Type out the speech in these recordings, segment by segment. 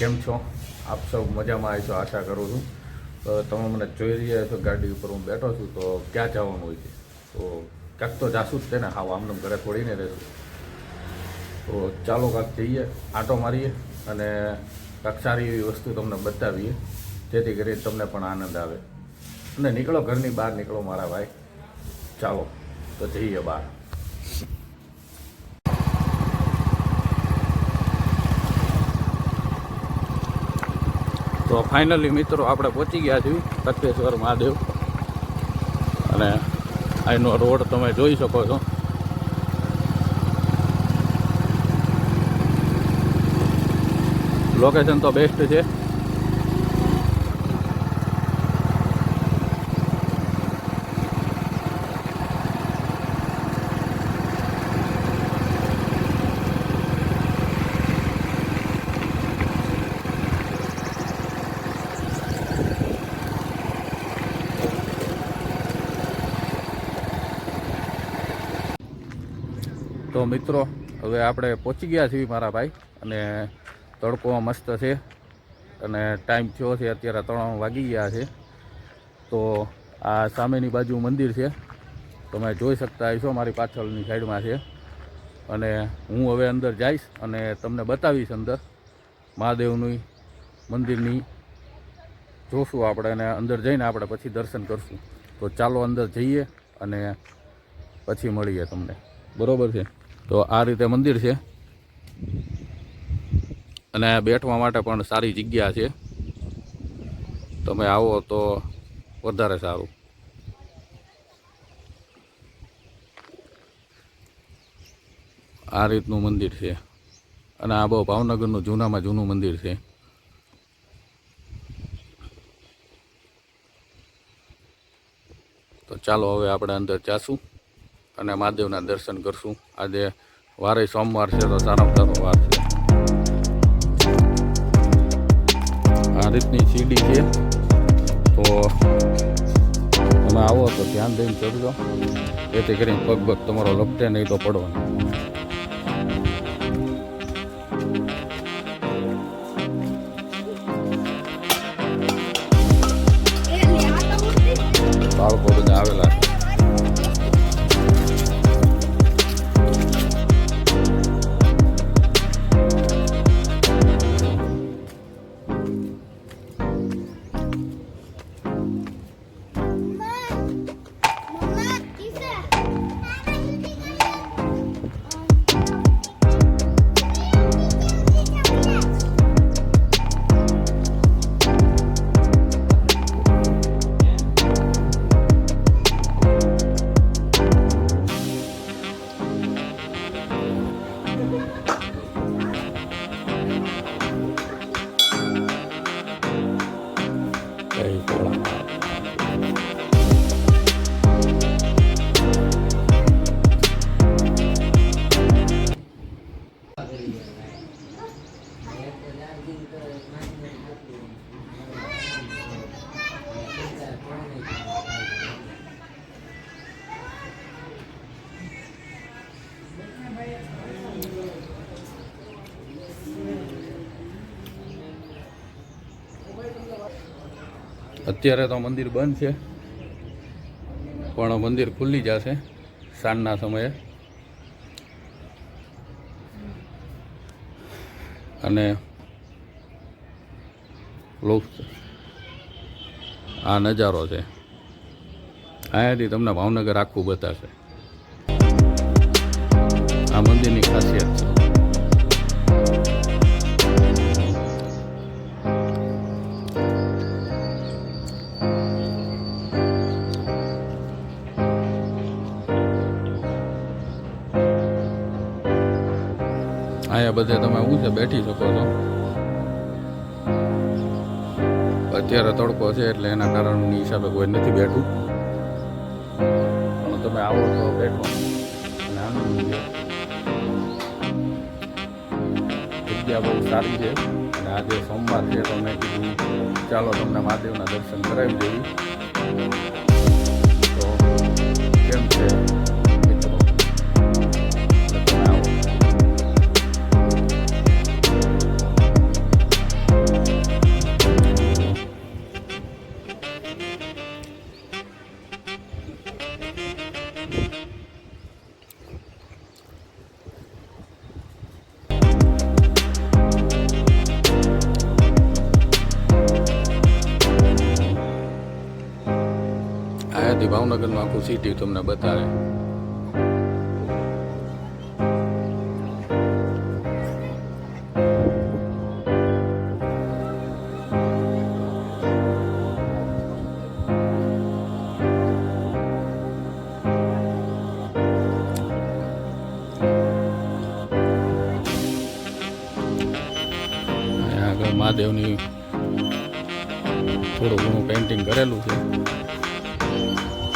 કેમ છો? આપ સૌ મજામાં આવીશો આશા કરું છું. તો તમે મને જોઈ રહ્યા છો, ગાડી ઉપર હું બેઠો છું. તો ક્યાં જવાનું હોય છે? તો ક્યાંક તો જાશું જ છે ને, હા આમને ઘરે થોડીને રહેશું. તો ચાલો કાંક જઈએ, આંટો મારીએ અને કાંક સારી એવી વસ્તુ તમને બતાવીએ, જેથી કરીને તમને પણ આનંદ આવે. અને નીકળો, ઘરની બહાર નીકળો મારા ભાઈ. ચાલો તો જઈએ બહાર. તો ફાઇનલી મિત્રો આપણે પહોંચી ગયા છીએ તખતેશ્વર મહાદેવ, અને અહીંનો રોડ તમે જોઈ શકો છો. લોકેશન તો બેસ્ટ છે. તો મિત્રો હવે આપણે પહોંચી ગયા છીએ મારા ભાઈ, અને તડકો મસ્ત છે અને ટાઈમ થયો છે અત્યારે 3 વાગી ગયા છે. તો આ સામેની બાજુ મંદિર છે, તમે જોઈ શકતા હશો, મારી પાછળની સાઈડમાં છે. અને હું હવે અંદર જઈશ અને તમને બતાવીશ અંદર મહાદેવની મંદિરની જોશું આપણે, અને અંદર જઈને આપણે પછી દર્શન કરશું. તો ચાલો અંદર જઈએ અને પછી મળીએ તમને, બરોબર છે? તો આ રીતે મંદિર છે, અને બેઠવા માટે પણ સારી જગ્યા છે. તમે આવો તો વધારે સારું. આ રીતનું મંદિર છે, અને આ બહુ ભાવનગરનું જૂનામાં જૂનું મંદિર છે. તો ચાલો હવે આપણે અંદર જાશું અને મહાદેવના દર્શન કરશું. આજે વારે સોમવાર છે, તો સારામાં સારો વાર છે. આ રીતની સીડી છે, તો તમે આવો તો ધ્યાન દઈને ચડજો, જેથી કરીને પગ તમારો લપટે નહીં તો પડવાનો. બાળકો બધા આવેલા છે. અત્યારે તો મંદિર બંધ છે, પણ મંદિર ખુલ્લી જશે સાંજના સમયે. અને આ નજારો છે, અહીંયાથી તમને ભાવનગર આખું બતાશે. આ મંદિરની ખાસિયત છે. અહીંયા બધે તમે શું છે બેઠી શકો છો. અત્યારે તડકો છે એટલે એના કારણની હિસાબે કોઈ નથી બેઠું, પણ તમે આવો તો બેઠો અને આનંદ લો. જગ્યા બહુ સારી છે, અને આજે સોમવાર છે તો મેં કીધું ચાલો તમને મહાદેવના દર્શન કરાવી દઈએ. તો કેમ છે મિત્રો? તમે આવો. અહીંયાથી ભાવનગરનું આખું સિટી તમને બતાવે. આગળ મહાદેવની થોડું ઘણું પેઇન્ટિંગ કરેલું છે,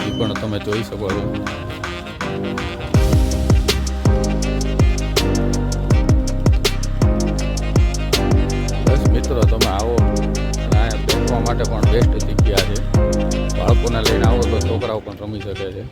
એ પણ તમે જોઈ શકો છો. બસ મિત્રો, તમે આવો અને અહીંયા બેસવા માટે પણ બેસ્ટ જગ્યા છે. બાળકોને લઈને આવો તો છોકરાઓ પણ રમી શકે છે.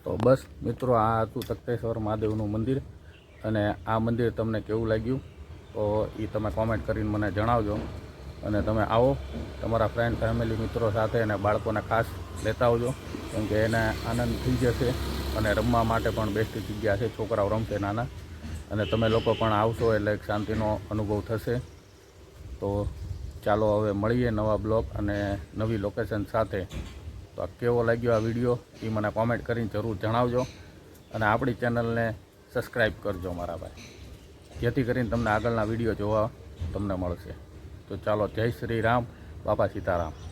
તો બસ મિત્રો, આ હતું તખતેશ્વર મહાદેવનું મંદિર. અને આ મંદિર તમને કેવું લાગ્યું તો એ તમે કોમેન્ટ કરીને મને જણાવજો. અને તમે આવો તમારા ફ્રેન્ડ ફેમિલી મિત્રો સાથે, અને બાળકોને ખાસ લેતા આવજો, કેમ કે એને આનંદ થઈ જશે. અને રમવા માટે પણ બેસ્ટ જગ્યા છે, છોકરાઓ રમશે નાના. અને તમે લોકો પણ આવશો એટલે એક શાંતિનો અનુભવ થશે. તો ચાલો હવે મળીએ નવા બ્લોગ અને નવી લોકેશન સાથે. તો કેવો લાગ્યો આ વિડીયો એ મને કોમેન્ટ કરીને જરૂર જણાવજો. અને આપણી ચેનલને સબસ્ક્રાઈબ કરજો મારા ભાઈ, જેથી કરીને તમને આગળના વિડીયો જોવા તમને મળશે. તો ચાલો, જય શ્રી રામ, બાપા સીતારામ.